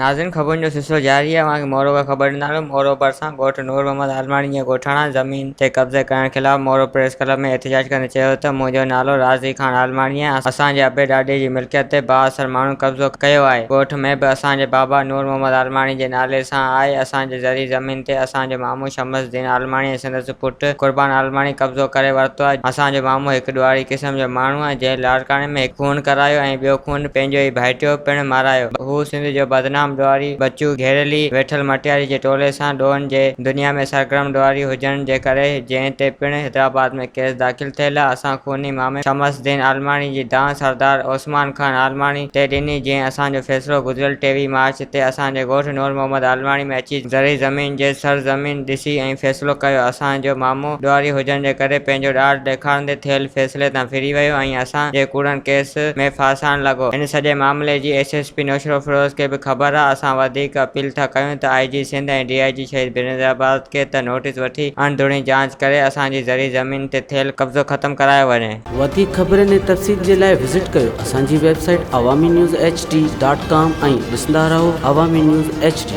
नाज़रीन ख़बरुनि जो सिलसिलो जारी है। वहाँ मोरो का ख़बर ॾींदा मोरो भरिसां ॻोठ नूर मोहम्मद आलमाणी जे ॻोठाणा ज़मीन ते कब्ज़े करण ख़िलाफ़ मोरो प्रेस क्लब में एहतिजाज कंदे चयो त मुंहिंजो नालो राज़ी खान आलमाणी आहे। असांजे अबे ॾाॾे जी मिल्कियत ते बाअसर माण्हू कब्ज़ो कयो आहे। ॻोठ में बि असांजे बाबा नूर मोहम्मद आलमाणी जे नाले सां आहे। असांजे ज़री ज़मीन ते असांजे मामू शमसुद्दीन आलमाणी ऐं संदसि पुटु कुर्बान आलमाणी कब्ज़ो करे वरितो आहे। असांजो मामू हिकु ॾुआरी क़िस्म जो माण्हू आहे जंहिं लाड़काणे में हिकु खून करायो ऐं ॿियो खून पंहिंजो ई भाइटियो पिणु मारायो। हू सिंध जो बदनाम ॾुआरी बच्चू घेरेली वेठल मटियारी जे टोले सां ॾोहनि जे दुनिया में सरगर्म ॾुआरी हुजण जे करे जंहिं ते पिणु हैदराबाद में केस दाख़िल थियल आहे। असां खूनी मामे शमसुद्दीन आलमाणी जी दांह सरदार ओस्मान खान आलमाणी ते ॾिनी जंहिं असांजो फ़ैसिलो गुज़िरियल 23 मार्च ते असांजे ॻोठ नूर मोहम्मद आलमाणी में अची ज़री ज़मीन जे सरज़मीन ॾिसी ऐं फ़ैसिलो कयो। असांजो मामू ॾुआरी हुजण जे करे पंहिंजो ॾाढ ॾेखारींदे थियल फ़ैसिले तां फिरी वियो ऐं असां जे कूड़नि केस में फासाइण लॻो। इन सॼे मामले जी SSP नौशरो फिरोज़ खे बि ख़बर आहे। असां वधीक अपील था कयूं त IG सिंध ऐं DIG शहीद बिनिज़ाबाद खे त नोटिस वठी अणधुणी जांच करे असांजी ज़री ज़मीन ते थियल कब्ज़ो ख़त्म करायो वञे। वधीक ख़बरनि ऐं तफ़सील जे लाइ विज़िट कयो असांजी वेबसाइट awamiNewsHD.com ऐं ॾिसंदा रहो अवामी न्यूज़ HD।